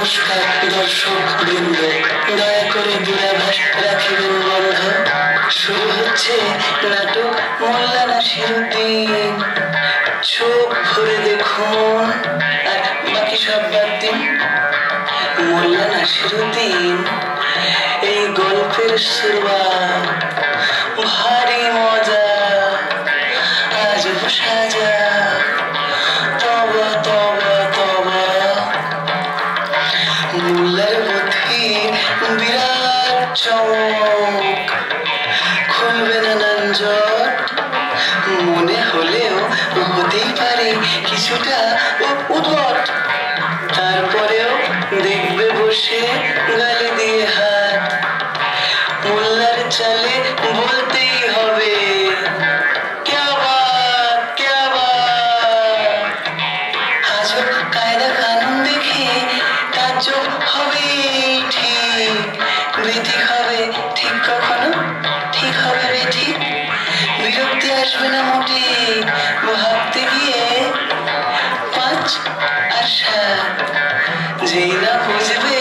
নমস্কার দর্শক বৃন্দ, দয়া করে দূরাভাষ রাখিবেন বন্ধ। শুরু হচ্ছে নাটক মোল্লা নাসিরুদ্দিন। চোখ ভরে দেখুন আর বাকি সব বাদ দিন। মোল্লা নাসিরুদ্দিন এই গল্পের শুরুয়াত, ভারী মজা, আজব সাজা, তবা তবা তবা। মোল্লার বুদ্ধি বিরাট চমক, খুলবে না নাঞ্জট। মনে হলেও হতেই পারে কিছুটা উদ্ভট। তারপরেও দেখবে বসে গালে দিয়ে হাত। মোল্লার চালে বলতেই হবে ক্যা বাত ক্যা বাত। আজব কায়দা কানুন দেখে তাজ্জব হবে ঠিক। বেঠিক হবে ঠিক কখনো, ঠিক হবে বেঠিক। বিরক্তি আসবে না মোটে ভাবতে গিয়ে 5 আর 7। যেই না বুঝবে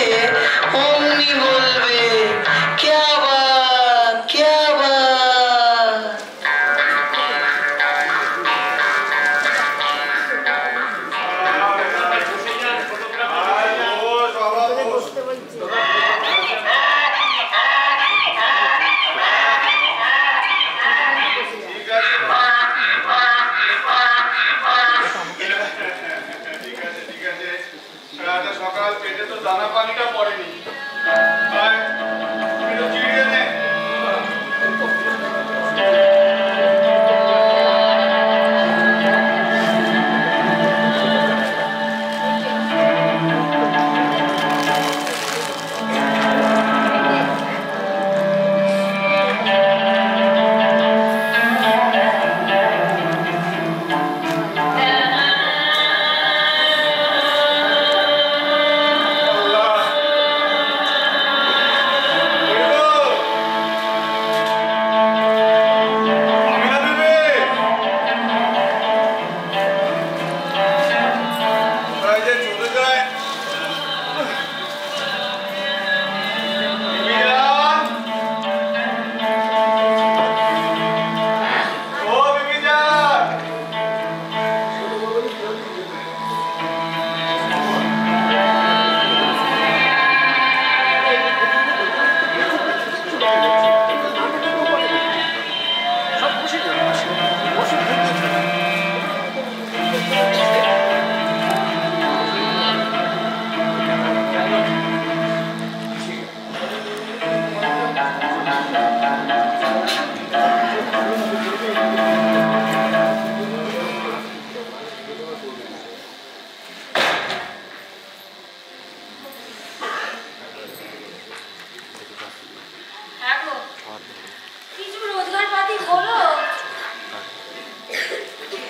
অমনি বলবে ক্যা বাত ক্যা বাত। সকাল পেটে তো দানা পানিটা পড়েনি।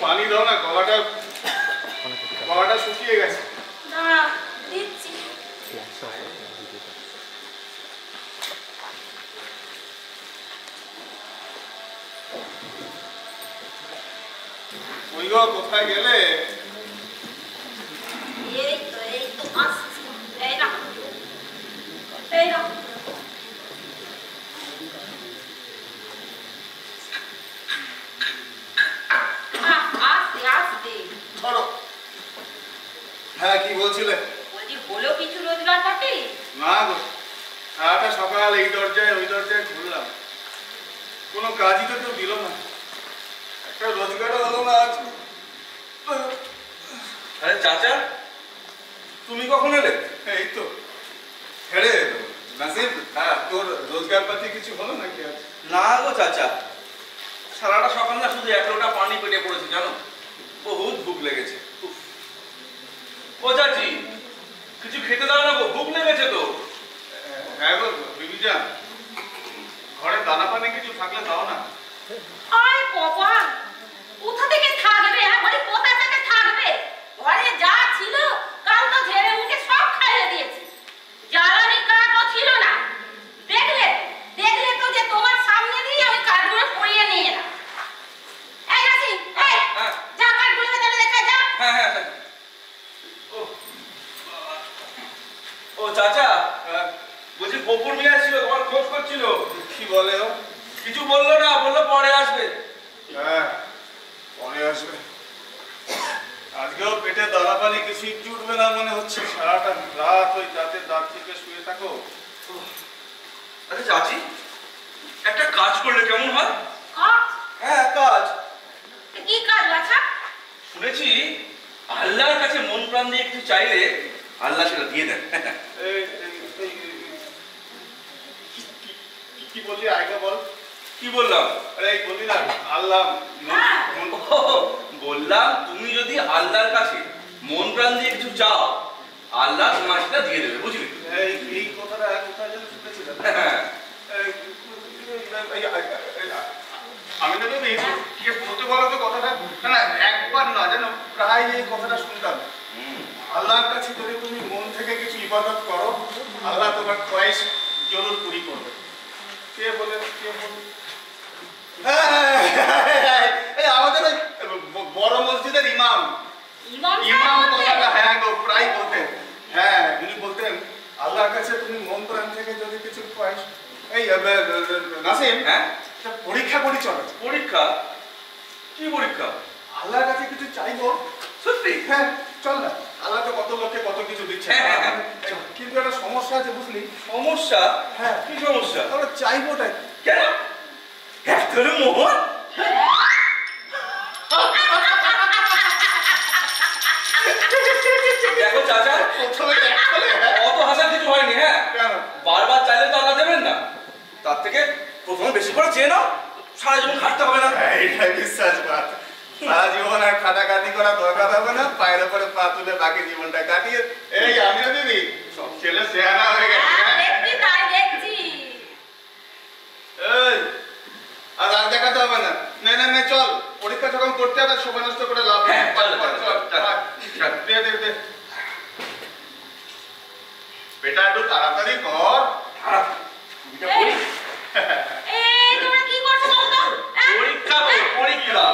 পানি দাও না, গলাটা শুকিয়ে গেছে। দিচ্ছি। ওই গো কোথায় গেলে? এই তো আসছি। এই না ধরো। হ্যাঁ কি বলছিলে? বলছি হলো কিছু রোজগার পাতি? না গো, সারাটা সকাল এই দরজায় ওই দরজায় ঘুরলাম, কোনো কাজই তো কেউ দিল না। একটা রোজগারও হলো না আজ। আরে চাচা, তুমি কখন এলে? এই তো। হ্যাঁ রে নাসির, হ্যাঁ তোর রোজগার পাতি কিছু হলো নাকি আজ? না গো চাচা, সারাটা সকাল না শুধু 1 লোটা পানি পেটে পড়েছে জানো, বহুত ভুক লেগেছে। ও চাচি, কিছু খেতে দাও না গো, ভুক লেগেছে তো। হ্যাঁ গো বিবিজান, ঘরে দানা পানি কিছু থাকলে দাও না। আয় কপাল, কোথা থেকে থাকবে? মানে কোথা থেকে থাকবে? ঘরে যা ছিল কাল তো ঝেড়ে উঠে সব খাইয়ে দিয়েছি। জ্বালানি কাঠও ছিল না। দেখলে তো যে তোমার সামনে দিয়ে আমি কাঠগুলো পরিয়ে নিয়ে এলাম। এই নাসি, এই যা কাঠগুলো ভেতরে দেখা যা। হ্যাঁ। অপুর মেয়ে আসছিল, তোমার খোঁজ করছিল। কি বলে ও? কিছু বললো না, বললো পরে আসবে। হ্যাঁ, পরে আসবে। আজকেও পেটে দানা পানি কিছুই জুটবে না মনে হচ্ছে। সারাটা রাত ওই দাঁতের দাঁত থেকে শুয়ে থাকো। আচ্ছা চাচি, একটা কাজ করলে কেমন হয়? কাজ? হ্যাঁ, কাজ। কি কাজ বাছা? শুনেছি আল্লাহর কাছে মন প্রাণ দিয়ে কিছু চাইলে আল্লাহ সেটা দিয়ে দেন। কি বললি আগে বল। কি বললাম? আরে বললি না আল্লাহ বললাম তুমি যদি আল্লাহর কাছে মন প্রাণ দিয়ে কিছু চাও, আল্লাহ তোমার সেটা দিয়ে দেবে, বুঝলি? এই কথাটা কোথায় যেন শুনেছিলাম। আমি না যদি কে বলতে বলো তো কথাটা, না একবার না যেন প্রায় এই কথাটা শুনতাম। আল্লাহর কাছে যদি তুমি মন থেকে কিছু ইবাদত করো, আল্লাহ তোমার খয়েশ জরুর পুরি করবে। কে বলে? আমাদের ওই বড় মসজিদের ইমাম কথাটা, হ্যাঁ গো, প্রায় বলতেন। হ্যাঁ, উনি বলতেন আল্লাহর কাছে তুমি মন প্রাণ থেকে যদি কিছু খয়েশ। এই নাসিম, হ্যাঁ, পরীক্ষা করি চলো। পরীক্ষা? কি পরীক্ষা? আল্লাহর কাছে কিছু চাইবো। সত্যি? হ্যাঁ চল না। আল্লাহ তো কত লোককে কত কিছু দিচ্ছে, কিন্তু একটা সমস্যা আছে বুঝলি। সমস্যা? হ্যাঁ। কি সমস্যা? আমরা চাইবোটা কেন? এত মোহন? দেখো চাচা, অত হাসার কিছু হয়নি। হ্যাঁ, বারবার চাইলে তো আল্লাহ দেবেন না। তার থেকে প্রথমে বেশি করে চেয়ে নাও, সারা জীবন খাটতে হবে না। এইটাই বিশ্বাস পাত। সারা জীবন আর খাটাখাটি করা দরকার হবে না, পায়ের উপরে পা তুলে বাকি জীবনটা কাটিয়ে। এই আমিও দিদি সব ছেলে শেয়ারা হয়ে গেছে। এই আর রাত দেখাতে হবে না। নে চল, পরীক্ষা যখন করতে হবে সময় নষ্ট করে লাভ নেই। দে বেটা একটু তাড়াতাড়ি কর। পরীক্ষা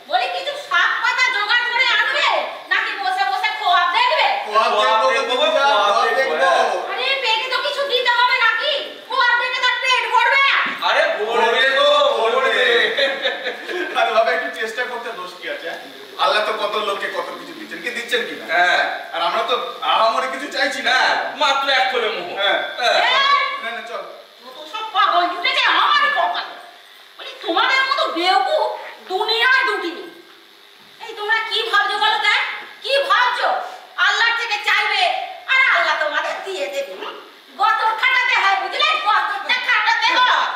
বলি কিছু শাক পাতা জোগাড় করে আনবে নাকি বসে বসে খোয়াব দেখবে? আরে পেটে তো কিছু দিতে হবে নাকি? খোয়াব দেখে তার পেট ভরবে? আরে ভরবে গো, ভরবে। আরে বাবা একটু চেষ্টা করতে দোষ কি আছে? আল্লাহ তো কত লোককে কত কিছু দিচ্ছেন, কি দিচ্ছেন কি না? হ্যাঁ, আর আমরা তো আহামরি কিছু চাইছি না, মাত্র এক করে মোহ। হ্যাঁ না চল। তো সব পাগল জুটেছে আমারই কপাল। বলি তোমাদের মতো বেওকুফ দুনিয়ায় দুটি নেই। এই তোমরা কি ভাবছো বলো তো? কি ভাবছো? আল্লাহর থেকে চাইবে আর আল্লাহ তোমাদের দিয়ে দেবে। গতর খাটাতে হয় বুঝলে, গতরটা খাটাতে হয়।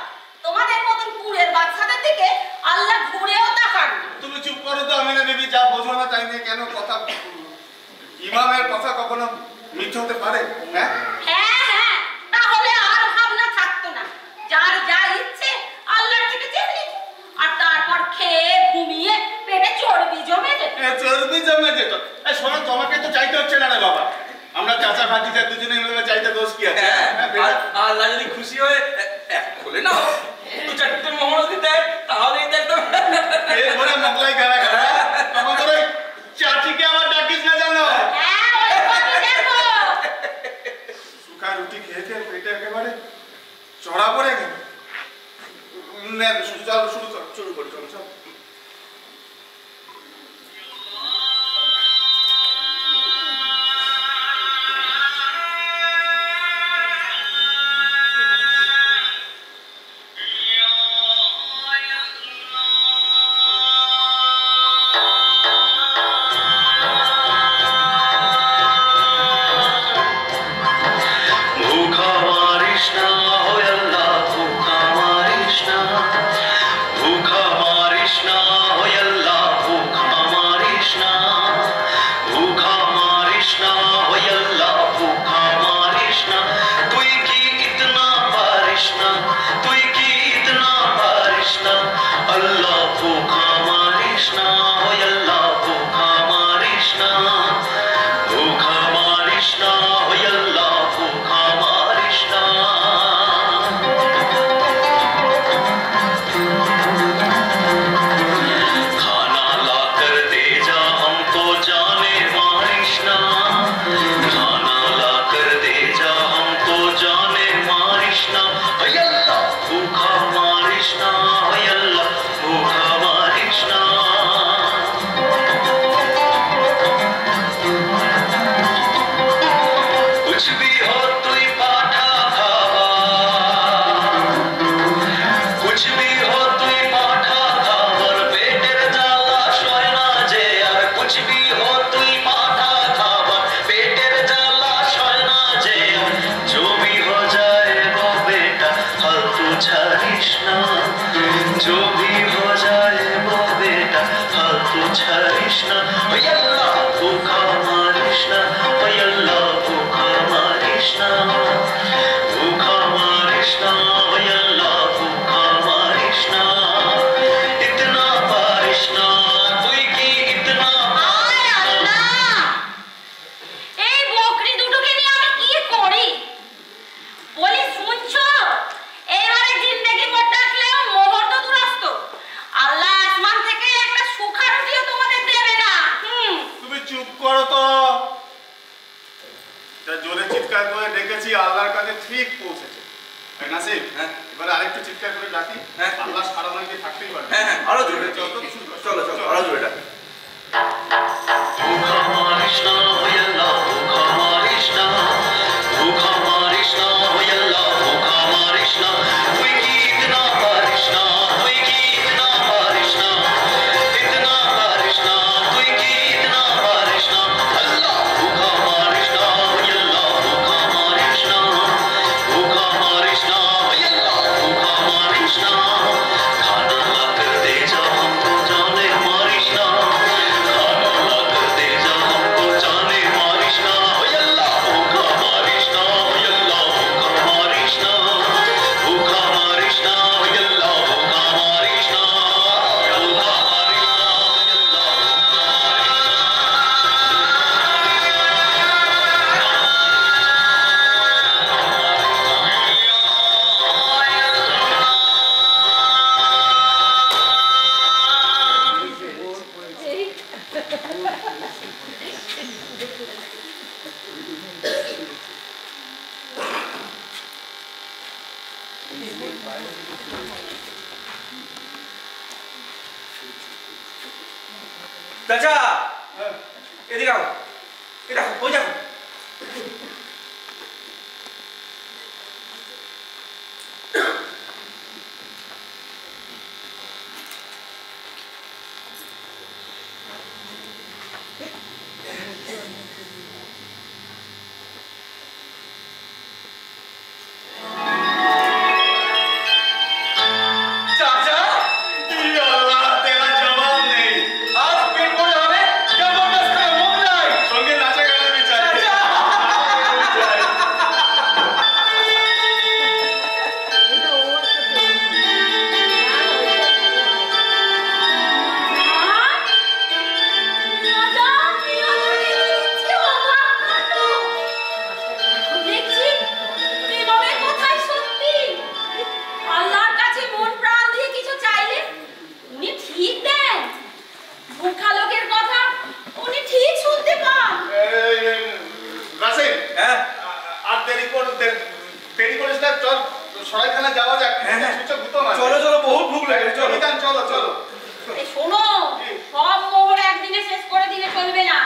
তোমাদের মতন কুড়ের বাচ্চাদের দিকে আল্লাহ ঘুরেও তাকান না। তুমি চুপ করো তো আমিনা বিবি, যা বোঝো না তাই নিয়ে কেন কথা। ইমামের কথা কখনো মিথ্যে হতে পারে? হ্যাঁ হ্যাঁ, তাহলে আর ভাবনা থাকতো না। যার যা ইচ্ছে আল্লাহর থেকে চেয়ে নিত, আর তারপর খেয়ে ঘুমিয়ে পেটে চর্বি জমে যেত। চর্বি জমে যেত। শোনো, তোমাকে তো চাইতে হচ্ছে না রে বাবা। আমরা চাচা ভাতিজা দুজনে মিলে চাইতে দোষ কি আছে? আল্লাহ যদি খুশি হয়ে এক বলে না দু চারটে মোহরতি দেয়, তাহলেই দেখতাম পেট ভরে মোগলাই খানা খায়। তোমাদের ওই চাচিকে আমার ডাকিস না জানো? হ্যাঁ, ওই কথা দেখো। শুকা রুটি খেয়ে খেয়ে পেটে একেবারে চড়া পড়ে গেল। শুরু করি চল। মারিস না ওই আল্লাহ ধোঁকা মারিস না ওই আল্লাহ ধোঁকা মারিস না ধোঁকা মারিস না ওই আল্লাহ ধোঁকা মারিস না ইতনা পারিস না তুই কি ইতনা এই বকরি দুটোকে নিয়ে আমি কি করি বলি শুনছো এবারে জিন্দেগি মোট ডাকলেও মোহর তো দুরস্ত আল্লাহ আসমান থেকে একটা সুখা রুটিও তোমাদের দেবে না তুমি চুপ করো তো যা জোরে চিৎকার করে ডেকেছি আল্লাহর কাছে ঠিক পৌঁছেছে নাসিব এবারে আরেকটু চিৎকার করে ডাকি আল্লাহ সারা নয় থাকতেই পারে আরো জোরে চলো চলো আরো জোরে ডাকি ধোঁকা মারিস না ওই আল্লাহ ধোঁকা মারিস না ধোঁকা মারিস না ওই আল্লাহ ধোঁকা মারিস না তুই কি ইতনা পারিস না তুই কি ইতনা পারিস না ইতনা পারিস না তুই কি ইতনা পারিস না আল্লাহ ধোঁকা মারিস না ওই আল্লাহ ধোঁকা মারিস না ধোঁকা মারিস না ওই আল্লাহ ধোঁকা মারিস না খানা লা কর দে যা हमको जाने मारिस ना खाना ला कर दे जा हमको जाने मारिस ना ओय अल्लाह धोखा मारिस ना ओय अल्लाह धोखा मारिस ना धोखा मारिस ना ओय अल्लाह धोखा मारिस ना धोखा मारिस ना ओय अल्लाह চাচা এদিকে আও এটা ওই দেখো চাচা या अल्लाह तेरा जवाब नहीं আজ পেট ভরে হবে জবরদস্ত করে মুখ নাই সঙ্গে নাচা গানা भी चाहिए চাচা আল্লাহর কাছে মন প্রাণ দিয়ে কিছু চাইলে উনি ঠিক দেন ভুখা লোকের কথা উনি ঠিক শুনতে পান রাসেল হ্যাঁ আর দেরি করিস না চল সরাইখানা যাওয়া যাক সুচক গুতো মার চলো চলো বহুত ভুক লাগে চলো নিতান চলো চলো এই শোনো সব মোহর একদিনে শেষ করে দিলে চলবে না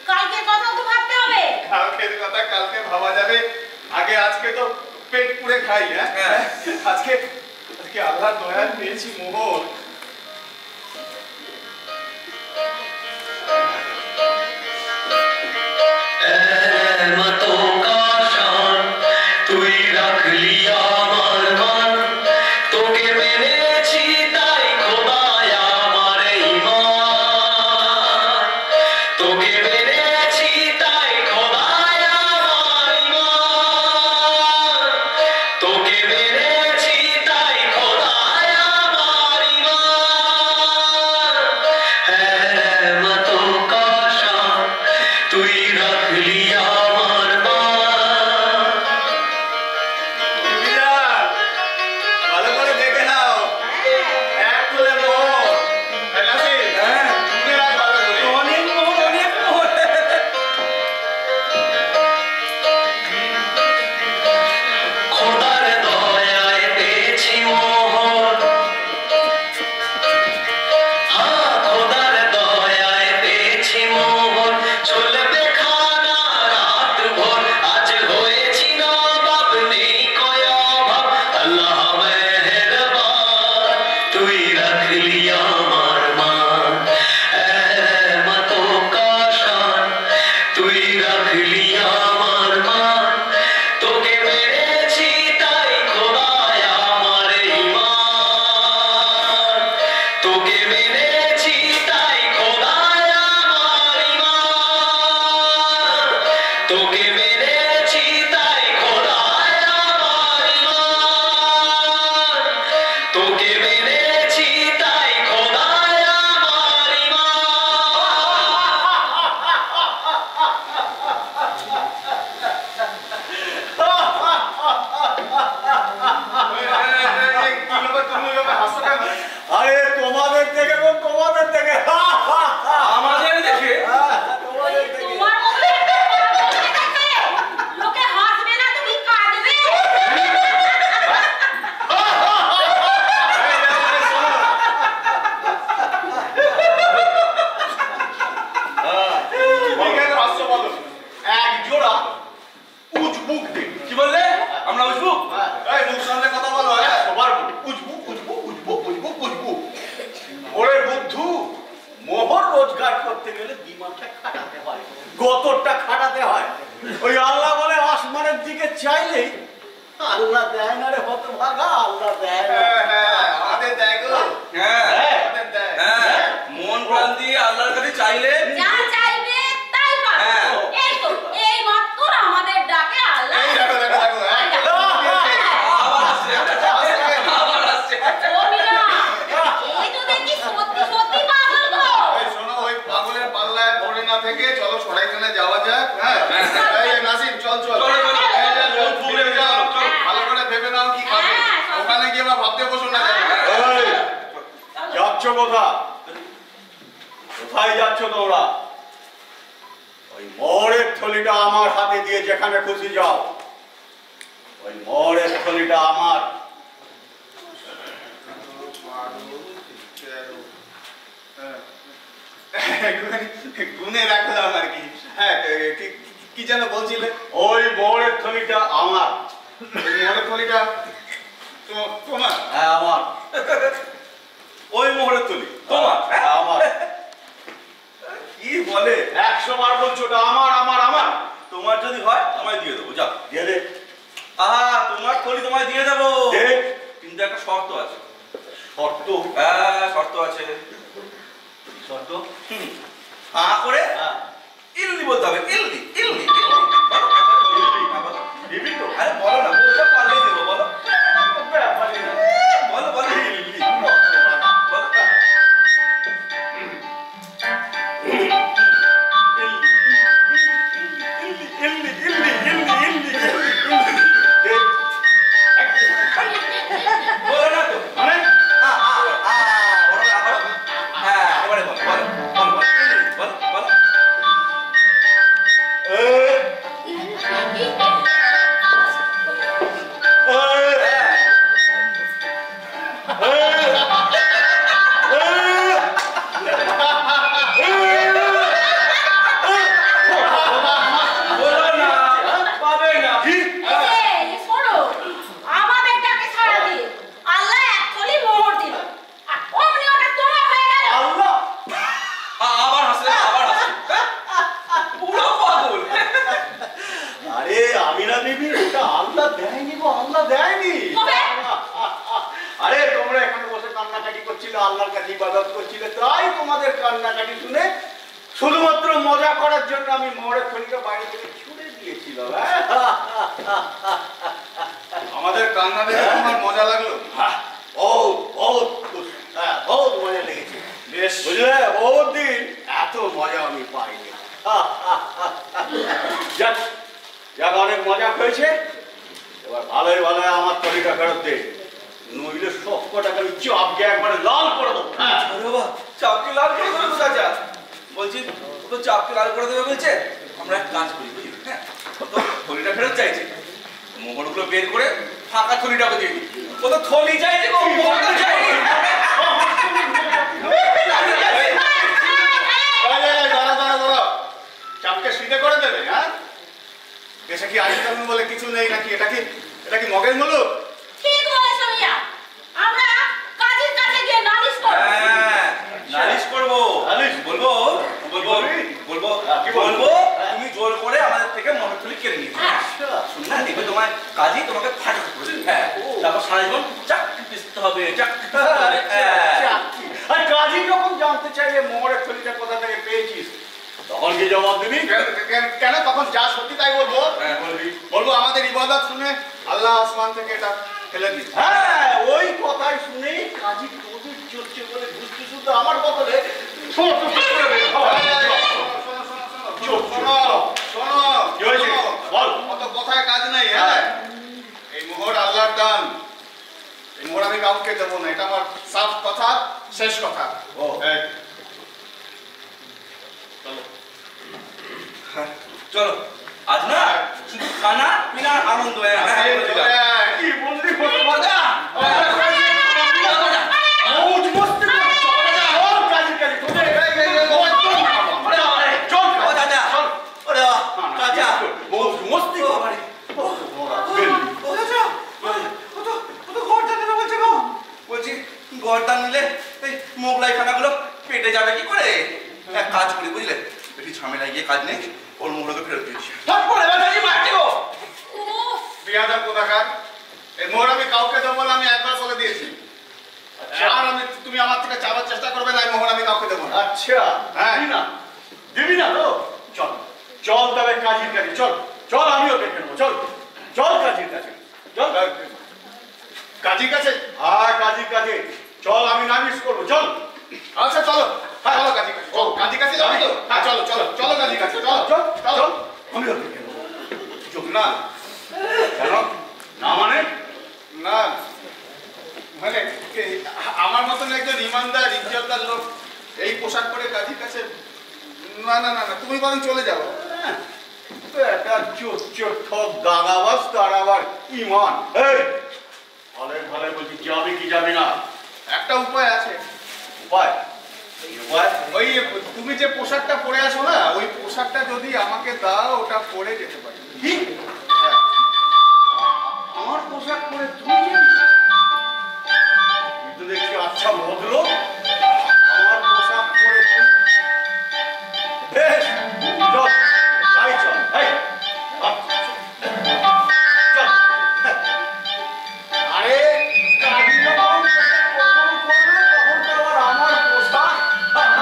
কালকের কথাও তো ভাবতে হবে কালকের কথা কালকে ভাবা যাবে আগে আজকে তো পেট পুরে খাই হ্যাঁ আজকে আল্লাহর দয়া পেয়েছি মোহর रहमतों का शान তুই রাখলি আমার মান তোকে মেনেছি তাই খোদায় আমার ঈমান তোকে মেনেছি তাই খোদায় আমার ঈমান তোকে মেনেছি তাই খোদায় আমার ঈমান রোজগার করতে গেলে বিমানটা খাটাতে হয়, গতরটা খাটাতে হয়। ওই আল্লাহ বলে আসমানের দিকে চাইলেই আল্লাহ দেয় না রে হতভাগা, আল্লাহ দেয় না। আমাদের দেয় গো। হ্যাঁ আমাদের দেয়। হ্যাঁ, মন প্রাণ দিয়ে আল্লাহর কাছে চাইলে যা চাইবে তাই পাবে। হ্যাঁ। এই তো এই মাত্র আমাদের ডাকে আল্লাহ। এই দেখো দেখো দেখো, হ্যাঁ। আবার আসছে, আবার আসছে। ও মিনা, এই তো দেখি সত্যি সত্যি পাগল গো। এই শোনো, ওই পাগলের পাল্লায় পড়ে না থেকে চলো সরাইখানে যাওয়া যাক। হ্যাঁ এই নাসিম চল চল। চলো, চলো। এই যে, চলো, ভুলে যাও। চলো। ভালো করে ভেবে নাও কি খাবে। হ্যাঁ, চলো। ওখানে গিয়ে আমরা ভাবতে বসো না যেন। এই, যাচ্ছ কোথায়? কোথায় যাচ্ছ তোমরা? ওই মোহরের থলিটা আমার হাতে দিয়ে যেখানে খুশি যাও। ওই মোহরের থলিটা আমার। গুনে রাখলাম আর কি। হ্যাঁ কি যেন বলছিলে? ওই মোহরের থলিটা আমার। মোহরের থলিটা তোমার? হ্যাঁ আমার। ওই মোহরের তুলি তোমার? হ্যাঁ আমার। কি বলে? 100 বার বলছো ওটা আমার আমার আমার। তোমার যদি হয় তোমায় দিয়ে দেবো, যাও। দিয়ে দে। তোমার থলি তোমায় দিয়ে দেবো, দে। কিন্তু একটা শর্ত আছে। শর্ত? হ্যাঁ, শর্ত আছে। শর্ত? করে হ্যাঁ। ইল্লি বলতে হবে, ইল্লি ইল্লি ইল্লি। বলো। হ্যাঁ, বলো। দিবি তো? আরে বলো না, বলতে পারলেই দেবো, বলো ব্যাপারই না। বলো বলো। বলো। বলো না তো। মানে? বলো না, বলো। হ্যাঁ, এবারে বলো, বলো, বলো, বলো, ইল্লি, বলো, বলো। বলো না, পাবে না। এই শোনো, আমাদের ডাকে সাড়া দিয়ে আল্লাহ এক থলি মোহর দিল। আর অমনি ওটা তোমার হয়ে গেল। আল্লাহ! আবার হাসলে, আবার হাসলে। পুরো পাগল। আরে আমিনা বিবি, ওটা আল্লাহ দেয়নি গো, আল্লাহ দেয়নি। তবে? আরে তোমরা এখানে বসে কান্নাকাটি করছিলে, আল্লাহর কাছে ইবাদত করছিলে, তাই তোমাদের কান্নাকাটি শুনে শুধুমাত্র মজা করার জন্য আমি মোহরের থলিটা বাইরে থেকে ছুড়ে দিয়েছিলাম। আমাদের কান্না দেখে তোমার মজা লাগলো? বহুত বহুত বহুত মজা লেগেছে। বেশ। বুঝলে, বহুত দিন এত মজা আমি পাইনি। যাক যাক, অনেক মজা হয়েছে। এবার ভালোই ভালো আমার থলিটা ফেরত দে, নইলে সব কটাকে আমি চাপকে একবারে লাল করে দেবো। আরে বাবা, চাপকে লাল করে দেবে চাচা? বলছি তো চাপকে লাল করে দেবে বলছে। আমরা এক কাজ করি, বুঝলি? হ্যাঁ, ও তো থলিটা ফেরত চাইছে, মোহরগুলো বের করে ফাঁকা থলিটাকে দিয়ে দিই। ও তো থলি চাইছে গো, মোহরটা চাইনি। চাপকে সিধে করে দেবে? হ্যাঁ, দেশে কি আইন কানুন বলে কিছু নেই নাকি? এটা কি মগের মুলুক? ঠিক বলেছো মিয়া। আমরা কাজীর কাছে গিয়ে নালিশ করব। হ্যাঁ, নালিশ করবো। নালিশ? বলবো বলবো বলবো কি বলবো? বলবো তুমি জোর করে আমাদের থেকে মোহর থলি কেড়ে নিয়েছো। শুন না, দেখবে তোমার কাজই তোমাকে ফাটাতে করেছে। হ্যাঁ, তারপর সারা জীবন চাকরি পিসতে হবে, চাকরি পিসতে হবে। আর কাজী যখন জানতে চাইলে মোহরের থলিটা কোথা থেকে পেয়েছিস, তখন কি জবাব দিবি? কেন? তখন যা সত্যি তাই বলবো। হ্যাঁ, বলবি। বলবো আমাদের ইবাদত শুনে আল্লাহ আসমান থেকে এটা ফেলে দিন। হ্যাঁ, ওই কথাই শুনে কাজী তোদের চলছে বলে বুঝতে শুধু আমার বদলে অত কথায় কাজ নেই। হ্যাঁ, এই মোহর আল্লাহর দান। এই মোহর আমি কাউকে দেবো না, এটা আমার সাফ কথা, শেষ কথা। ও। এই, চলো, আজ না শুধু খানা পিনা আনন্দ। কি বললি কত মজা! বলছি গড়দান নিলে এই মোগলাই খানাগুলো পেটে যাবে কি করে? এক কাজ করি বুঝলে, একটু ঝামেলায় গিয়ে কাজ নেই, ওর মোহরকে ফেরত দিয়েছি। তারপরে বাজাজি মারছি গো। বিয়াদার কোথাকার, এই মোহর আমি কাউকে দেবো বলে আমি একবার বলে দিয়েছি। আর তুমি আমার থেকে চাওয়ার চেষ্টা করবে না, এই মোহর আমি কাউকে দেবো না। আচ্ছা, দিবি না? দিবি না তো? চল চল তবে কাজীর কাছে, চল চল, আমিও দেখে নেবো, চল চল কাজীর কাছে, চল কাজীর কাছে? আর কাজীর কাছে চল, আমি নালিশ করবো, চল। আচ্ছা চলো, চলো কাজীর কাছে, চলো কাজীর কাছে যাবি তো? হ্যাঁ চলো চলো চলো কাজীর কাছে, চলো চল চলো। চল, আমিও দেখে নেবো। চুপ না, কেন না মানে? না মানে আমার মতন একজন ইমানদার ইজ্জতদার লোক এই পোশাক পরে কাজীর কাছে, না না না না, তুমি বরং চলে যাও। একটা চোর চোর ঠক দাগাবাজ, তার আবার ইমান। এই ভালো ভালো বলছি, যাবে কি যাবে না? একটা উপায় আছে। উপায়? উপায়? ওই তুমি যে পোশাকটা পরে আছো না, ওই পোশাকটা যদি আমাকে দাও, ওটা পরে যেতে পারি। কি? হ্যাঁ। আমার পোশাক পরে তুই যাবি? তুই তো দেখছি আচ্ছা ভদ্র, আমার পোশাক পরে তুই বেশ, চল তাই চল। এই চল। আরে কাজী যখন কখন করবে, তখন তো আবার আমার পোশাক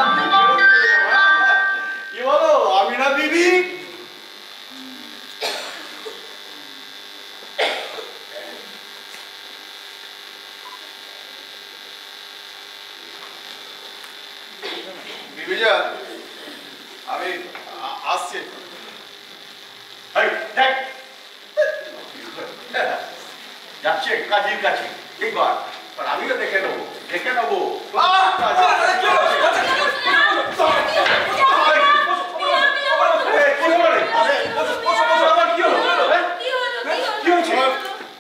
আমি ফেরত দিয়ে দেবো, হ্যাঁ? কি বলো আমিনা বিবি? বিবিজান, আমি আসছি। এই দেখ, যাচ্ছে কাজীর কাছে, এইবার আমিও দেখে নেবো, দেখে নেবো।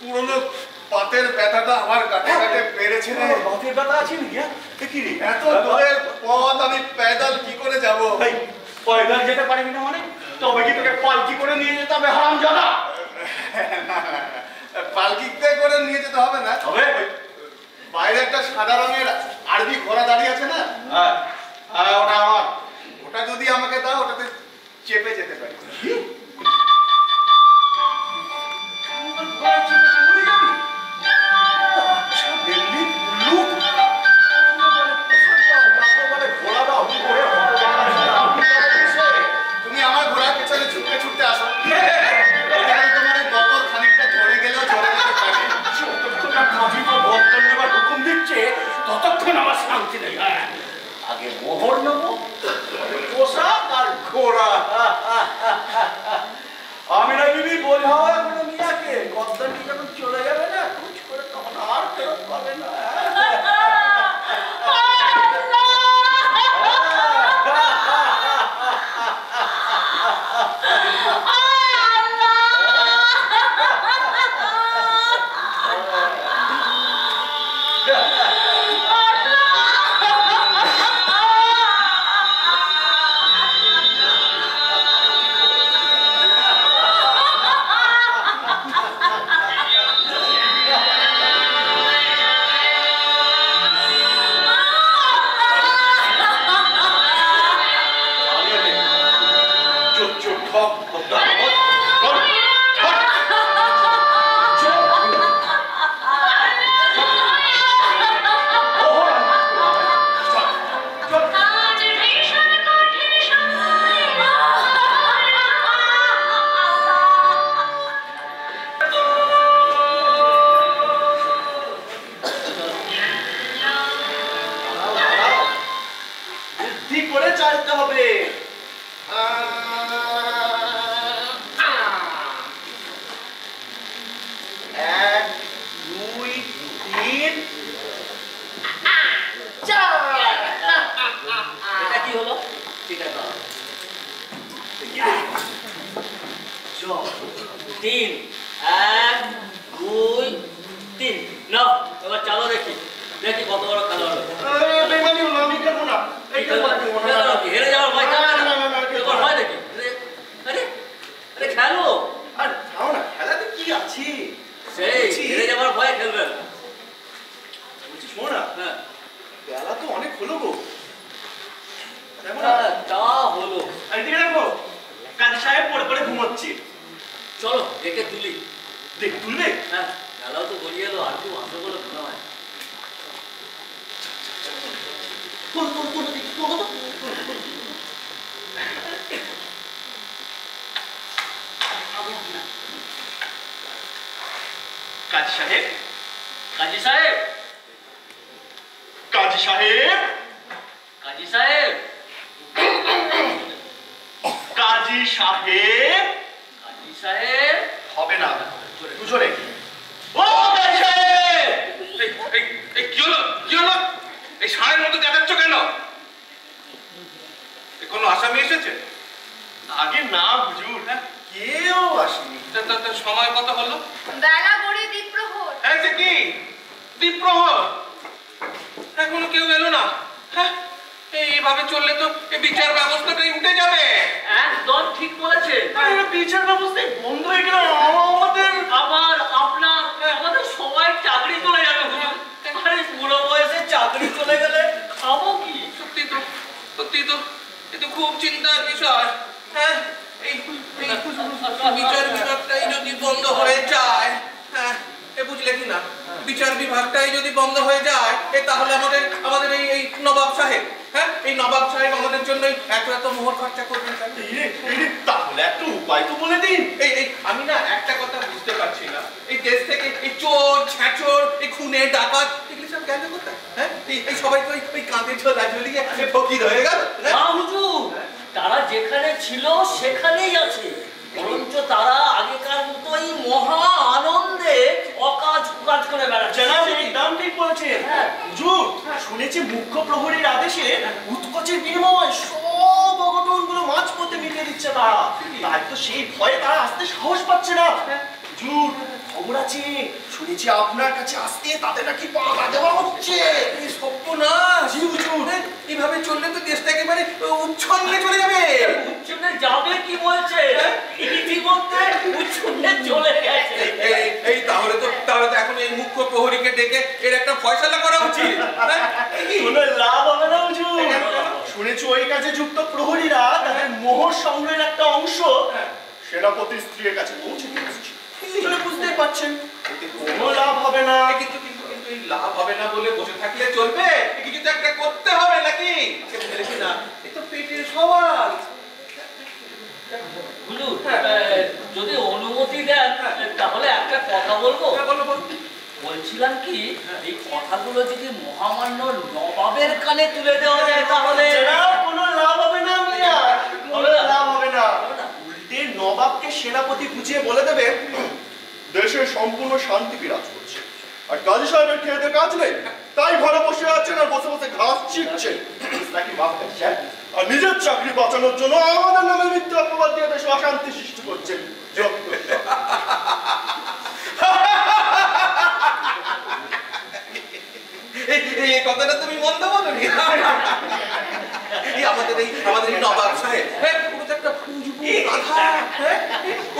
পুরনো পাতের ব্যথাটা আমার কাটে কাটে বেড়েছে রে। বাতের ব্যথা আছে নাকি? কি রে, এত দূরের পথ আমি পেদল কি করে যাব? পয়দল যেতে পারবি না মানে? তবে কি তোকে পালকি করে নিয়ে যেতে হবে হারামজাদা? পালকিতে করে নিয়ে যেতে হবে না, তবে বাইরে একটা সাদা রঙের আরবি ঘোড়া দাঁড়িয়ে আছে না, হ্যাঁ হ্যাঁ, ওটা আমার। ওটা যদি আমাকে দাও, ওটাতে চেপে যেতে পারি। তুমি আমার ঘোড়ার পেছনে ছুটতে ছুটতে আসো, তোমার গতর খানিকটা ঝরে গেলেও ঝরে যেতে পারে। হুকুম দিচ্ছে ততক্ষণ আমার শান্তি নেই। আগে মোহর নেবো, পোশাক আর ঘোড়া। আমি না বিবি বোঝা এখনো মিয়াকে, গদ্দারটি যখন চলে যাবে না কুচ করে, তখন আর ফেরত পাবে না। তিন, এক, দুই, তিন। না এবার চালো দেখি, দেখি কত বড় খেলোয়াড়। হেরে যাওয়ার ভয় হয় দেখি। আরে আরে খেলো, আর যাও না, খেলাতে কি আছে? সেই হেরে যাওয়ার ভয় খেলবে না। বলছি শোনো না, হ্যাঁ বেলা তো অনেক হলো গো, দেখো না হচ্ছে। চলো দেখে তুলি। দেখ তুলবে? হ্যাঁ, বেলাও তো গড়িয়ে এলো, আর কেউ আসবে বলে মনে হয়। কাজী সাহেব, কাজী সাহেব, কাজী সাহেব, কাজী সাহেব, কাজী সাহেব। কাজী সাহেব হবে না, দুজনে। ও কাজী সাহেব! কি হলো কি হলো? এই ষাঁড়ের মতো চেঁচাচ্ছ কেন? কোনো আসামি এসেছে? আগে না হুজুর, কেউ আসেনি। সময় কত হলো? বেলা গড়িয়ে দ্বীপ্রহর। হ্যাঁ, সে কি দ্বীপ্রহর? এখনো কেউ এলো না। হ্যাঁ, এইভাবে চললে তো এই বিচার ব্যবস্থাটাই উঠে যাবে। একদম ঠিক বলেছেন। বিচার ব্যবস্থায় বন্ধ হয়ে গেল আমাদের। আবার আপনার আমাদের সবাই চাকরি চলে যাবে হুজুর। আরে বুড়ো বয়সে চাকরি চলে গেলে খাবো কি? সত্যি তো, সত্যি তো, এ তো খুব চিন্তার বিষয়। হ্যাঁ, এই বিচার বিভাগটাই যদি বন্ধ হয়ে যায়, হ্যাঁ, এ বুঝলে কি না, বিচার বিভাগটাই যদি বন্ধ হয়ে যায়, তাহলে আমাদের আমাদের এই নবাব সাহেব, হ্যাঁ, এই নবাব সাহেব আমাদের জন্য এত এত মোহর খরচা করবেন কেন? তাহলে একটা উপায় তো বলে দিন। এই আমি না একটা কথা বুঝতে পারছি না, এই দেশ থেকে এই চোর ছ্যাচোর, এই খুনে ডাকাত, এগুলি সব গেল কোথায়? হ্যাঁ, এই সবাই তো ওই কাঁধে ঝোলা ঝুলিয়ে ফকির হয়ে গেল। না হুজুর, তারা যেখানে ছিল সেখানেই আছে। বরঞ্চ তারা আগেকার মতোই মহা আনন্দে অকাজ কুকাজ করে বেড়াচ্ছে। একদম ঠিক বলেছেন হুজুর। শুনেছি মুখ্য প্রহরীর আদেশে উৎকোচের বিনিময়ে সব অঘটনগুলো মাঝপথে মিটিয়ে দিচ্ছে তারা। তাই তো সেই ভয়ে তারা আসতে সাহস পাচ্ছে না। হুজুর, খবর আছে, শুনেছি আপনার কাছে আসতে তাদের নাকি বাধা দেওয়া হচ্ছে। এই সর্বনাশ! হুজুর, এইভাবে চললে তো দেশটা একেবারে উচ্ছন্নে চলে যাবে। উচ্ছন্নে যাবে কি বলছে? ইতিমধ্যে উচ্ছন্নে চলে গেছে। এই তাহলে তো এখন এই মুখ্য প্রহরীকে ডেকে এর একটা ফয়সালা করা উচিত। কোনো লাভ হবে না হুজুর। শুনেছি ওই কাজে যুক্ত প্রহরীরা তাদের মোহর সংগ্রহের একটা অংশ সেনাপতির স্ত্রীর কাছে পৌঁছে দিয়েছে। বুঝতেই পারছেন, এতে কোনো লাভ হবে না। কিন্তু কিন্তু কিন্তু এই লাভ হবে না বলে বসে থাকলে চলবে? কিছু তো একটা করতে হবে নাকি? বুঝলি না, এ তো পেটের সওয়াল। হুজুর, যদি অনুমতি দেন তাহলে একটা কথা বলবো। বলো বলো। বলছিলাম কি, এই কথাগুলো যদি মহামান্য নবাবের কানে তুলে দেওয়া যায় তাহলে কোনো লাভ হবে না। হবে না? লাভ হবে না। উল্টে নবাবকে সেনাপতি বুঝিয়ে বলে দেবে দেশে সম্পূর্ণ শান্তি বিরাজ করছে, আর কাজী সাহেবের খেতে কাজ নেই, তাই ঘরে বসে আছেন আর বসে বসে ঘাস ছিটছেন নাকি ভাবছেন, আর নিজের চাকরি বাঁচানোর জন্য আমাদের নামে মিথ্যা অপবাদ দিয়ে দেশে অশান্তি সৃষ্টি করছেন। এই কথাটা তুমি মন্দ বলোনি। আমাদের এই নবাব সাহেব, হ্যাঁ, ও তো একটা ফুজবু গাধা। হ্যাঁ,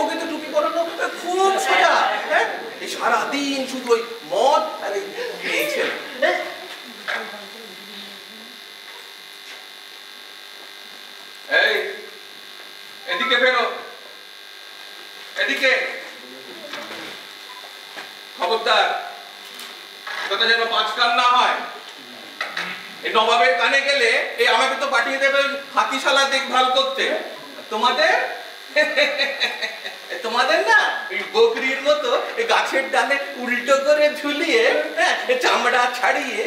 ওকে তো টুপি পরানো খুব সোজা। হ্যাঁ, এই সারাদিন শুধু ওই মদ আর এই ছেলে। এই এদিকে ফেরো, এদিকে। খবরদার কথা যেন পাঁচ কান না হয়। এই নবাবের কানে গেলে এই আমাকে তো পাঠিয়ে দেবে হাতিশালা দেখভাল করতে। তোমাদের তোমাদের না এই বকরির মতো গাছের ডালে উল্টো করে ঝুলিয়ে, হ্যাঁ, চামড়া ছাড়িয়ে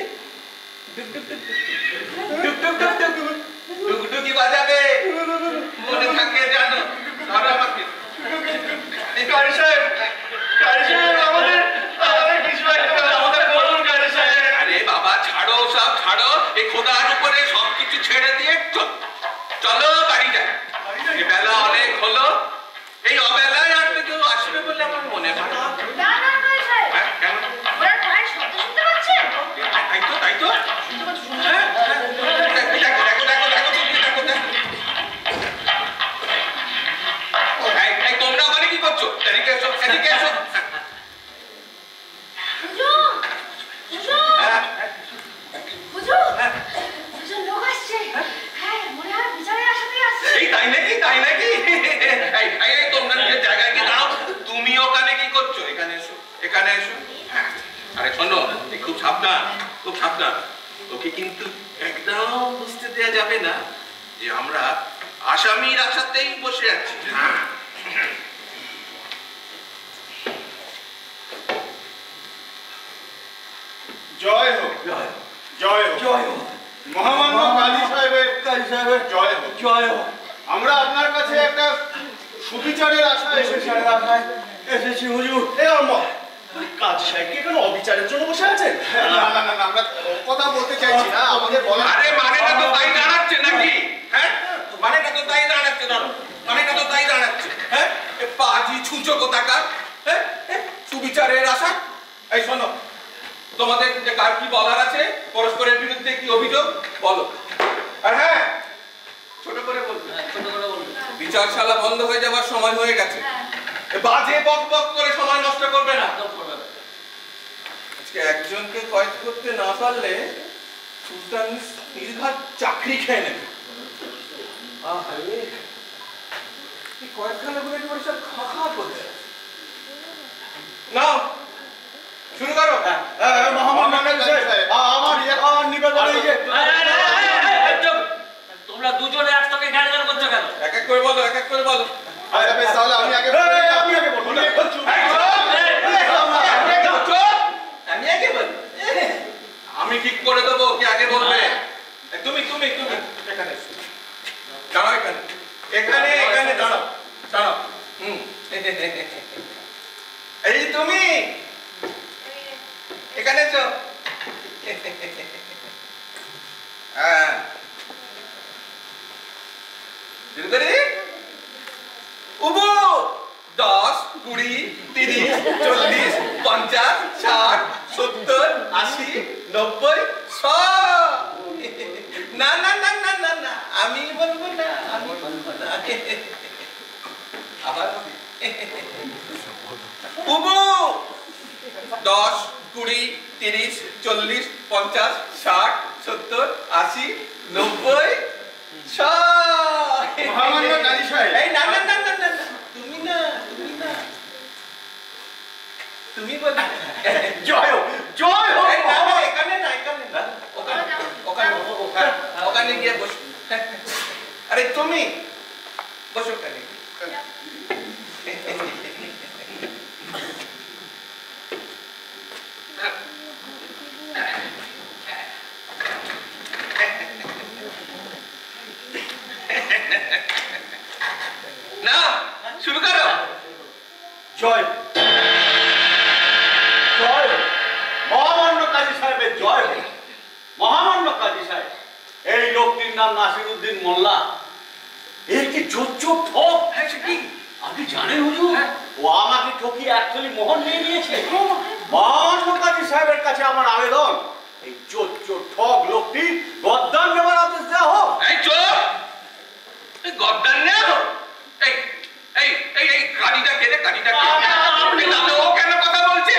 ডুগডুগি বাজাবে। মনে থাকে জানো? ধরো আমাকে। কাজী সাহেব, কাজী সাহেব, আমাদের কিছু একটা আমাদের বলুন কাজী সাহেব। আরে বাবা, ছাড়ো সব ছাড়ো, এই খোদার উপরে সবকিছু ছেড়ে দিয়ে চলো বাড়ি যাই। এই বেলা অনেক হলো, এই অবেলায় আর তো কেউ আসবে বলে আমার মনে হয় না। না না কাজী সাহেব, হ্যাঁ, কেন? ওরা প্রায় শব্দ শুনতে পাচ্ছেন। তাই তো, তাই তো। হ্যাঁ, দেখো দেখো দেখো দেখো দেখো দেখো। খুব সাবধান, খুব সাবধান। ওকে কিন্তু একদম বুঝতে দেওয়া যাবে না যে আমরা আসামির আশাতেই বসে আছি। জয় হোক, জয় হোক, জয় হোক মহামান্য কাজী সাহেবের জয় হোক। জয় হোক। আমরা আপনার কাছে একটা সুবিচারের আশায় এসেছি হুজুর। এই অমর, কাজী সাহেবকে কেন অবিচারের জন্য বসে আছেন? না না না, আমরা কথা বলতে চাইছি না, আমাদের বলা। আরে মানেটা তো তাই দাঁড়াচ্ছে নাকি? হ্যাঁ, মানেটা তো তাই দাঁড়াচ্ছে না, মানেটা তো তাই দাঁড়াচ্ছে। হ্যাঁ, পাজি ছুঁচো কোথাকার। হ্যাঁ, সুবিচারের আশা। এই শোনো, তোমাদের যে কার কি বলার আছে, পরস্পরের বিরুদ্ধে কি অভিযোগ বলো। আর হ্যাঁ, ছোট করে বলবে, ছোট করে বলুন। বিচারশালা বন্ধ হয়ে যাবার সময় হয়ে গেছে। বাজে বক বক করে সময় নষ্ট করবে না। একদম করবে না। আজকে একজনকে কয়েদ করতে না পারলে সুলতান নির্ঘাত চাকরি খেয়ে নেবে। কয়েকখানাগুলো একেবারে সব খা খা করছে। নাও শুরু করো। মহামান্য কাজী সাহেব, আমার নিবেদন এই যে তোমরা দুজনে একসঙ্গে গান গান করছো কেন? এক এক করে বলো, এক এক করে বলো। আচ্ছা বেশ, তাহলে আমি আগে বলবো। আমি আগে বলবো। আমি ঠিক করে দেবো কে আগে বলবে। তুমি তুমি তুমি এখানে দাঁড়াও, এখানে এখানে এখানে দাঁড়াও, দাঁড়াও। এই তুমি এখানে এসো। হ্যাঁ, শুরু করি। উবু 10, 20, 30, 40, 50, 60, 70, 80, 90, 100। না না না না না না, আমি বলবো না, আমি বলবো না। আবার উবু 10, 20, 30, 40, 50, 60, 70, 80, 90, 100। মহামান্য কাজী সাহেব, এই না না না না না না, তুমি না, তুমি না, তুমি বলো। জয় হোক, জয় হোক। এই না না, এখানে না, এখানে না, ওখানে ওখানে ওখানে ওখানে গিয়ে বসো। আরে তুমি বসো ওখানে। না শুরু করো। জয়, জয় হোক। মহামান্য কাজী সাহেবের জয় হোক। মহামান্য কাজী সাহেব, এই লোকটির নাম নাসিরউদ্দিন মোল্লা। এর কি চোর ঠক। হ্যাঁ, সে কি? আপনি জানেন হুজুর, ও আমাকে ঠকিয়ে একচুয়ালি মোহর নিয়ে নিয়েছে। মহামান্য কাজী সাহেবের কাছে আমার আবেদন, এই চোর ঠক লোকটি গদ্দান নেওয়ার আদেশ দেওয়া হোক। এই চোর, এই গদ্দার না। এই এই এই এই গাড়িটা কেটে, গাড়িটা কেটে। তাহলে ও কেন কথা বলছে?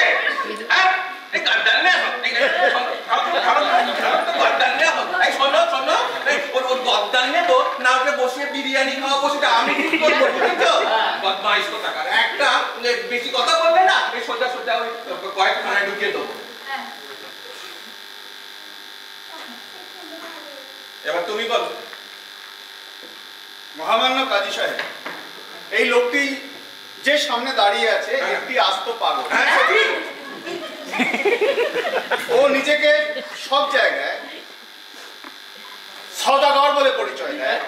হ্যাঁ, এই গদ্দার না। গদ্দার না। এই শোনো শোনো, এই ওর গদ্দার নেবো না, ওকে বসে বিরিয়ানি খাওয়াবো, সেটা আমি ঠিক করবো, বুঝছো? বদমাইশ কোথাকার একটা। বেশি কথা বললে না, এই সোজা সোজা ওই কয়েকখানায় ঢুকিয়ে দেবো। এবার তুমি বলো। মহামান্য কাজী সাহেব, এই লোকটি যে সামনে দাঁড়িয়ে আছে একটি আস্ত পাগল। ও নিজেকে সব জায়গায় সওদাগর বলে পরিচয় দেয়,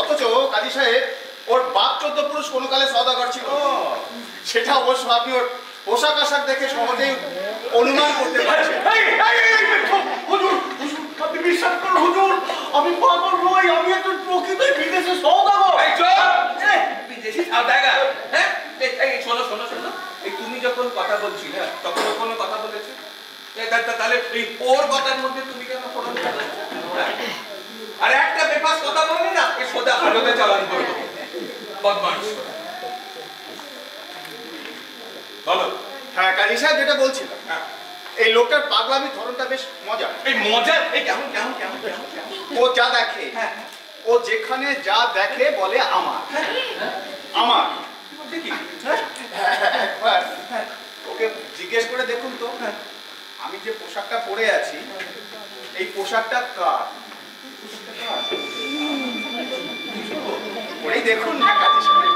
অথচ কাজী সাহেব ওর বাপ 14 পুরুষ কোনো কালে সওদাগর ছিল। সেটা অবশ্য আপনি ওর পোশাক আশাক দেখে সহজেই অনুমান করতে পারছেন। হুজুর, হুজুর, আপনি বিশ্বাস করুন হুজুর, আমি পাগল নই, আমি একজন প্রকৃত বিদেশে সওদাগর। এই চোর, বিদেশি সওদাগর। হ্যাঁ, এই শোনো শোনো শোনো, এই তুমি যখন কথা বলছিলে তখন ও কোনো কথা বলেছে? তাহলে এই ওর কথার মধ্যে তুমি কেন ফোন করছো? আর একটা বেফাস কথা বললে না, এই সোজা হাজতে চালান করবো। বদমাইশ। বলো। হ্যাঁ কাজী সাহেব, যেটা বলছিলাম, এই লোকটার পাগলামির ধরনটা বেশ মজা। এই মজা, এই কেমন কেমন কেমন কেমন? ও যা দেখে, ও যেখানে যা দেখে বলে আমার, আমার। ঠিকই। একবার ওকে জিজ্ঞেস করে দেখুন তো, আমি যে পোশাকটা পরে আছি এই পোশাকটা কার? পরেই দেখুন না কাজী সাহেব।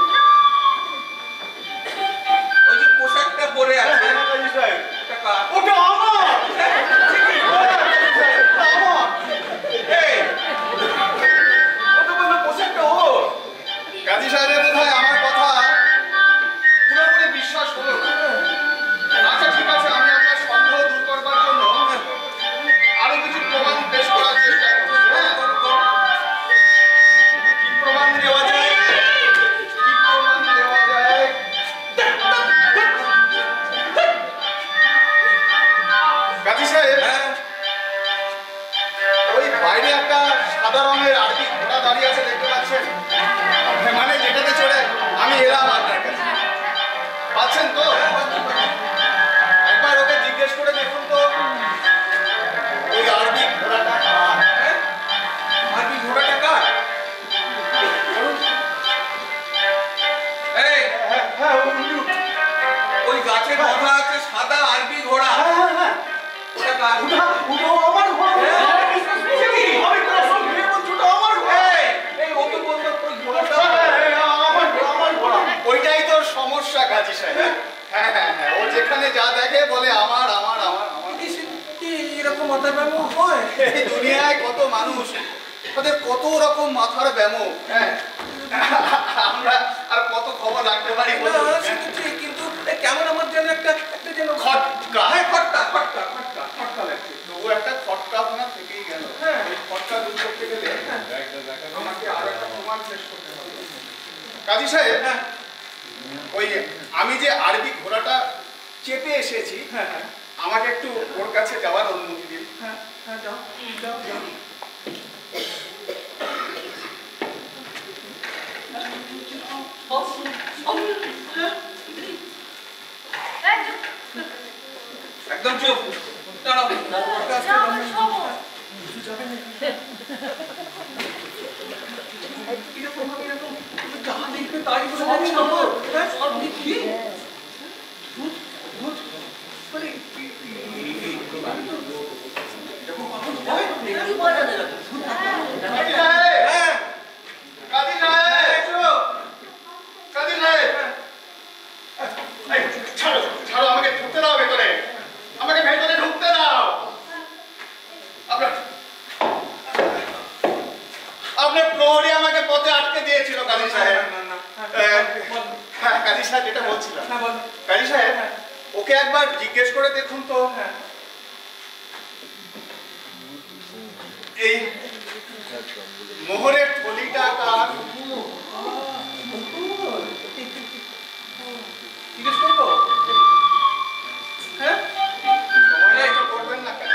ওই যে পোশাকটা পরে আছে ওটা কার? ওটা আমার। কাজী সাহেবের বোধহয় আমার কথা পুরোপুরি বিশ্বাস হলো না। আচ্ছা ঠিক আছে, আমি আপনার সন্দেহ দূর করবার জন্য আরো কিছু প্রমাণ পেশ করার চেষ্টা করছি। হ্যাঁ, কি প্রমাণ দেওয়া যায়? কি প্রমাণ দেওয়া যায়? কাজী সাহেব, ওই বাইরে একটা সাদা রঙের আরবি ঘোড়া দাঁড়িয়ে আছে, দেখতে পাচ্ছেন? মানে যেটাতে চড়ে আমি এলাম আপনার কাছে, পাচ্ছেন তো? একবার ওকে জিজ্ঞেস করে দেখুন তো ওই আরবি ঘোড়াটা কার? আরবি ঘোড়াটা কার? এই হ্যাঁ হুজুর। ওই গাছে বাঁধা আছে সাদা আরবি ঘোড়া, হ্যাঁ ওটা কার? ওটা আমার ঘোড়া। আমি কসম খেয়ে বলছি ওটা আমার ঘোড়া। এই ও তো বললো ওই ঘোড়াটা আমার ঘোড়া। ওইটাই তোর সমস্যা কাজী সাহেব। হ্যাঁ হ্যাঁ হ্যাঁ, ও যেখানে যা দেখে বলে আমার আমার আমার আমার। এরকম মাথার ব্যামো হয়? এই দুনিয়ায় কত মানুষ, তাদের কত রকম মাথার ব্যামো। হ্যাঁ, আমরা আর কত খবর রাখতে পারি বলুন? কিন্তু কেমন আমার যেন একটা যেন খটকা। হ্যাঁ খটকা লাগছে। তবু একটা খটকা আপনার থেকেই গেল। হ্যাঁ। এই খটকা দূর করতে গেলে আমাকে আরো একটা প্রমাণ পেশ করতে হবে। কাজী সাহেব, ওই আমি যে আরবি ঘোড়াটা চেপে এসেছি, আমাকে একটু ওর কাছে যাওয়ার অনুমতি দিন। যাও। একদম চুপ, দাঁড়াও। কাজী সাহেব, কাজী সাহেব, এই, ছাড়ো ছাড়ো, আমাকে ঢুকতে দাও ভেতরে, আমাকে ভেতরে ঢুকতে দাও। আপনার প্রহরী আমাকে পথে আটকে দিয়েছিল কাজী সাহেব। হ্যাঁ কাজী সাহেব, যেটা বলছিলাম, কাজী সাহেব ওকে একবার জিজ্ঞেস করে দেখুন তো এই মোহরের থলিটা কার? জিজ্ঞেস করবো? হ্যাঁ, করবেন না কেন?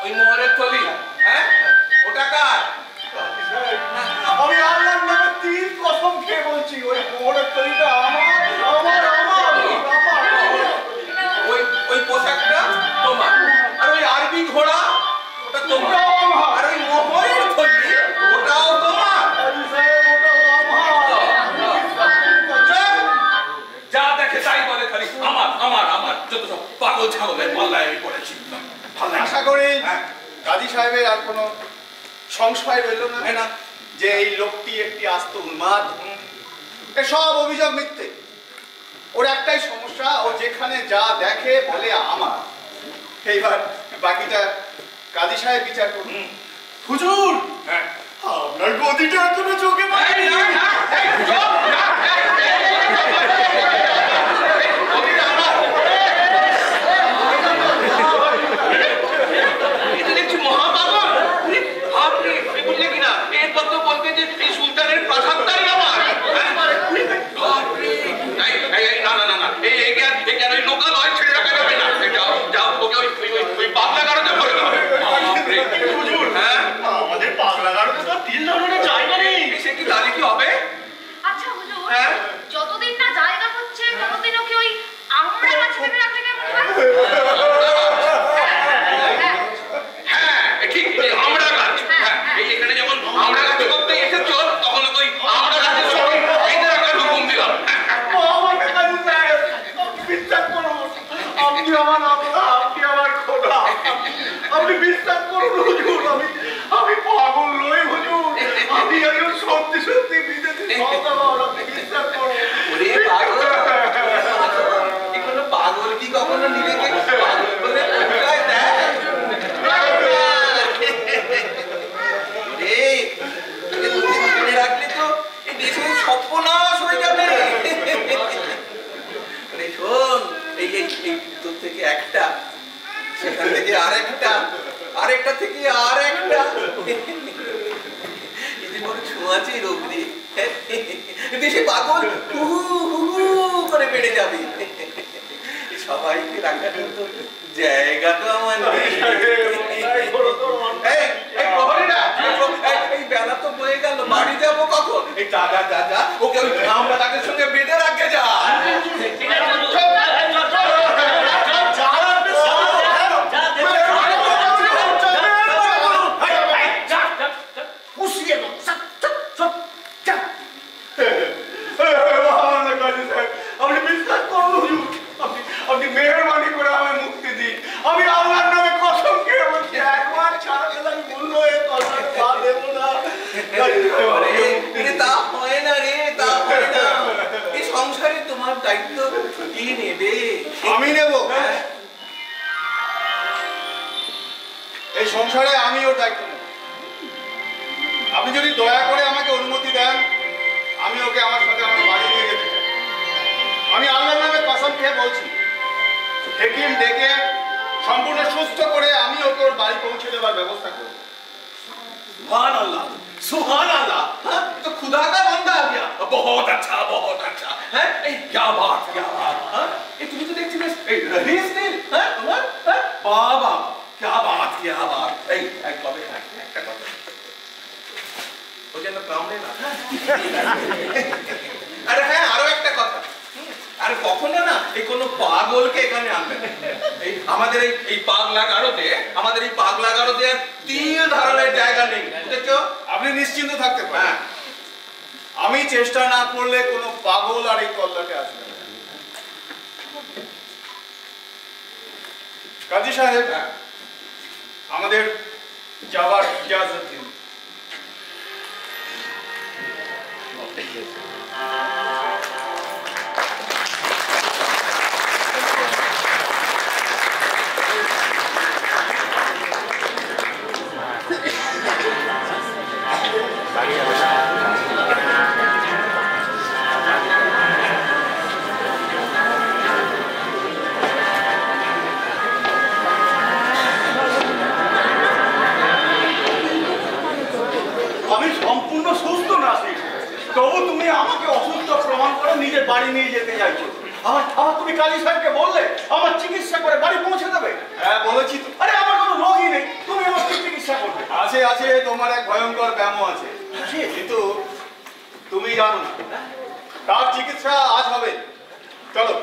ওই মোহরের থলি, হ্যাঁ ওটা কার? আমি আল্লাহর নামে 3 কসম খেয়ে বলছি ওই ঘোড়ার তৈরিটা আমার। ওই পোশাকটা তোমার, আর ওই আরবি ঘোড়া ওটা তোমার, আর ওই মোহরের থলি ওটাও তোমার। যা দেখে তাই বলে খালি আমার আমার আমার, যত সব পাগল ছাগলের পাল্লায় আমি পড়েছি। আশা করি কাজী সাহেবের আর কোনো সংশয় রইল না না যে এই লোকটি একটি আস্ত উন্মাদ। সব অভিযোগ মিথ্যে। ওর একটাই সমস্যা, ও যেখানে যা দেখে বলে আমার। এইবার বাকিটা কাজী সাহেব বিচার করুন। হুজুর, হ্যাঁ আপনার গদিটা এখনো চোখে পড়েনি। এটা দেখছি মহাপাগল। আপনি বললে কিনা এরপর তো বলবে যে এই সুলতানের প্রাসাদটাই আমার। না এই লোকালয় ছেড়ে রাখা যাবে না। যাও যাও, ওকে ওই পাগলা গারদে ভরে দাও। হুজুর, হ্যাঁ আমাদের পাগলা গারদে তো 3 ধরনের জায়গা নেই। সে কি তাহলে কি হবে? আচ্ছা হুজুর, হ্যাঁ? যতদিন না জায়গা হচ্ছে ততদিন ওকে ওই আমরা গাছে ভেবে রাখলে কেমন হয়? হ্যাঁ ঠিক, আমরা গাছ। হ্যাঁ এখানে যখন আমরা গাছ করতে এসেছো তখন ওই আমরা গাছের সঙ্গে বেঁধে রাখার হুকুম দিলাম। আমাকে কাজী সাহেব বিশ্বাস করুন, আমার আল্লাহ, আপনি আমার খোদা। আপনি বিশ্বাস করুন হুজুর, আমি পাগল নই হুজুর, আমি একজন সত্যি সত্যি বিদেশি সওদাগর, আপনি বিশ্বাস করুন। ওরে পাগল, কোনো পাগল কি কখনো নিজেকে পাগল বলে পরিচয় দেয়? ওরে, তোকে মনে রাখলে তো এই দেশের সর্বনাশ হয়ে যাবে। আরে শোন, এই তোর থেকে একটা, সেখান থেকে আরেকটা, আরেকটা থেকে আরেকটা, এতে বড় ছোঁয়াচে রোগ রে। দেশে পাগল হু হু করে বেড়ে যাবে। সবাইকে রাখার মতো জায়গা তো আমার নেই। এই বেলা তো বয়ে গেল, বাড়ি যাবো কখন? এই দাদা দাদা ওকে ওই আমরা তাদের সঙ্গে বেঁধে রাখে যা। আপনি বিশ্বাস করুন হুজুর, আপনি মেহরবানি করে আমায় মুক্তি দিন। আমি আল্লাহর নামে কসম খেয়ে বলছি, একবার ছাড়া গেলে আমি বললো এ তলবার পা দেবো না। তা হয় না রে, তা হয় না। এই সংসারে তোমার দায়িত্ব কি নেবে? আমি নেব। এই সংসারে আমি ওর দায়িত্ব নেব। আপনি যদি দয়া করে আমাকে অনুমতি দেন, আমি ওকে আমার সাথে আমার বাড়ি নিয়ে যেতে চাই। আমি আল্লাহর নামে কসম খেয়ে বলছি, হেকিম ডেকে সম্পূর্ণ সুস্থ করে আমি ওকে ওর বাড়ি পৌঁছে দেওয়ার ব্যবস্থা করব। सुभान अल्लाह, हाँ तो खुदा का बंदा आ गया। बहुत अच्छा, हैं? क्या बात, हाँ? ये तुम्हें तो देखती है, रहीस दिल, हैं? बाबा, क्या बात, कबे है, कबे। वो जन्नत कामने ना। अरे है, आरो एक टा कथा। আরে কখনো না এই কোন পাগলকে এখানে আনবে না। এই আমাদের এই পাগলা গারদে, আমাদের এই পাগলা গারদে তিল ধারণের জায়গা নেই, বুঝেছো? আপনি নিশ্চিন্ত থাকতে পারেন, আমি চেষ্টা না করলে কোনো পাগল আর এই তল্লাটে আসবে না। কাজী সাহেব, আমাদের যাওয়ার ইজাজত দিন। আমি সম্পূর্ণ সুস্থ না, তবু তুমি আমাকে অসুস্থ প্রমাণ করে নিজের বাড়ি নিয়ে যেতে চাইছো। আমার তুমি কাজী সাহেবকে বললে আমার চিকিৎসা করে বাড়ি পৌঁছে দেবে? হ্যাঁ বলেছি তো। আরে আমার কোনো রোগই নেই, তুমি আমার কি চিকিৎসা করবে? আছে, তোমার এক ভয়ঙ্কর ব্যামো আছে, কিন্তু তুমি জানো না তার চিকিৎসা আজ হবে। চলো,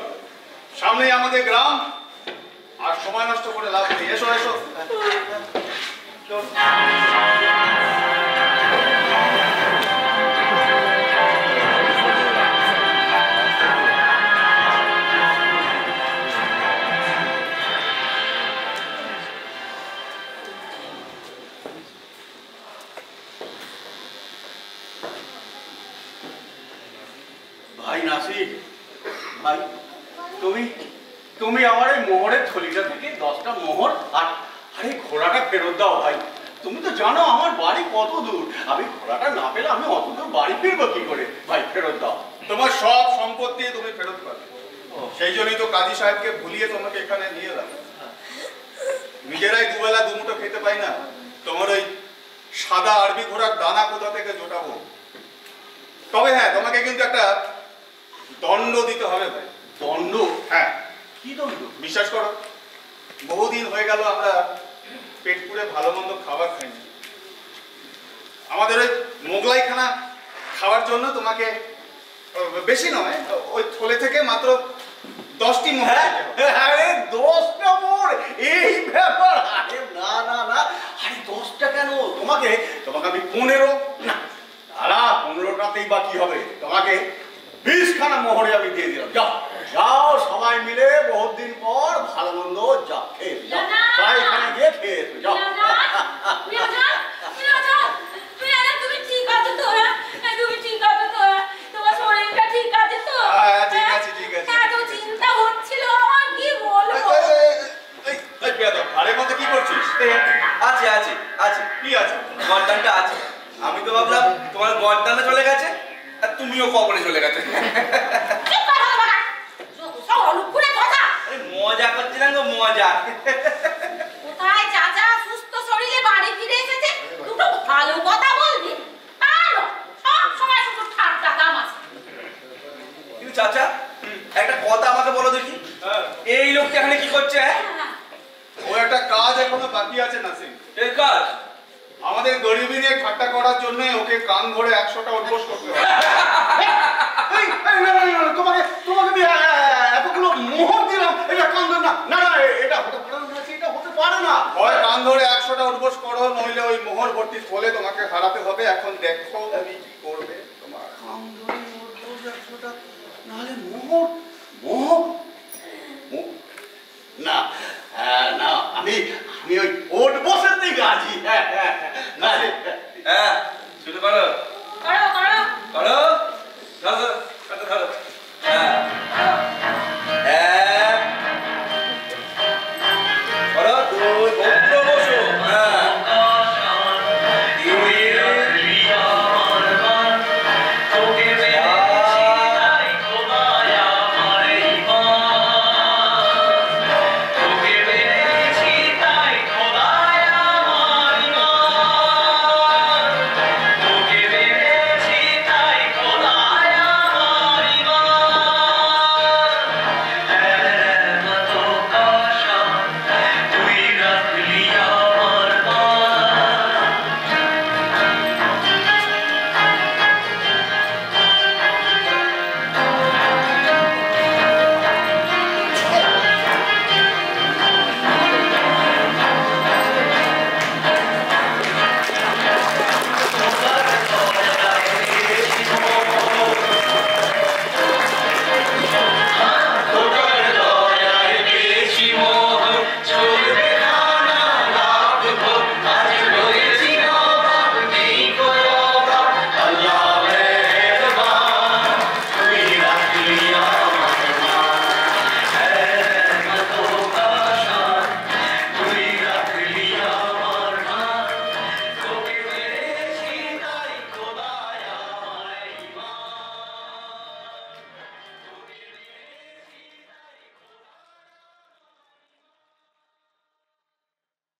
সামনেই আমাদের গ্রাম, আর সময় নষ্ট করে লাভ নেই। এসো এসো। ভাই নাসির, ভাই তুমি আমার এই মোহরের থলিটা থেকে 10টা মোহর আর এই ঘোড়াটা ফেরত দাও ভাই। তুমি তো জানো আমার বাড়ি কত দূর, আমি ঘোড়াটা না পেলে আমি অত দূর বাড়ি ফিরবো কি করে? ভাই ফেরত দাও। তোমার সব সম্পত্তি তুমি ফেরত পাবে, সেই জন্যই তো কাজী সাহেবকে ভুলিয়ে তোমাকে এখানে নিয়ে এলাম। নিজেরাই দুবেলা দুমুঠো খেতে পাই না, তোমার ওই সাদা আরবি ঘোড়ার দানা কোথা থেকে জোটাবো? তবে হ্যাঁ, তোমাকে কিন্তু একটা দণ্ড দিতে হবে ভাই। দণ্ড? হ্যাঁ। কি দণ্ড? বিশ্বাস করো, বহুদিন হয়ে গেল আমরা পেট পুরে ভালো মন্দ খাবার খাইনি। আমাদের ওই মোগলাইখানা খাওয়ার জন্য তোমাকে বেশি নয়, ওই থলে থেকে মাত্র 10টি মোহর দিতে হবে। আরে 10টা মোহর? এই ব্যাপার? আরে না না না, আরে 10টা কেন? তোমাকে আমি 15, না দাঁড়া, 15টাতেই বা কি হবে, তোমাকে 20খানা মোহরে আমি দিয়ে দিলাম। যাও যাও, সবাই সবাই মিলে বহুত দিন পর ভালো মন্দ যা খেয়ে যাও, তাই এখানে গিয়ে খেয়ে এসো, যাও। তুমি ঠিক আছো তো? তুমি ঠিক আছো তো? তোমার শরীরটা ঠিক আছে তো? হ্যাঁ, ঠিক আছে, ঠিক আছে। এত চিন্তা হচ্ছিল আমার, কি বলবো। এই বেয়াদব, ঘরের মধ্যে কি করছিস? আছে আছে আছে, কি আছে? গর্দানটা আছে। আমি তো ভাবলাম তোমার গর্দানে চলে গেছে আর তুমিও কবরে চলে গেছে। চুপ কর বাবা, সব অলুকুরে কথা। আরে মজা করছিলাম গো, মজা। কোথায় চাচা সুস্থ শরীরে বাড়ি ফিরে এসেছে, দুটো ভালো কথা বলবি? আলো সব সময় শুধু ঠাট্টা তামাশা। কিন্তু চাচা, একটা কথা আমাকে বলো দেখি, এই লোকটা এখানে কি করছে? ও একটা কাজ এখনো বাকি আছে নাসিম। এই কাজ? আমাদের গরিবী নিয়ে ঠাট্টা করার জন্য ওকে কান ধরে 100টা উদ্বোস করতে হবে। তোমাকে আমি এতগুলো মোহর দিলাম, এটা কান ধরে না, না না, এটা হতে পারে না, এটা হতে পারে না। হয় কান ধরে 100টা উদ্বোস করো, নইলে ওই মোহর ভর্তি থলে তোমাকে হারাতে হবে। এখন দেখো আমি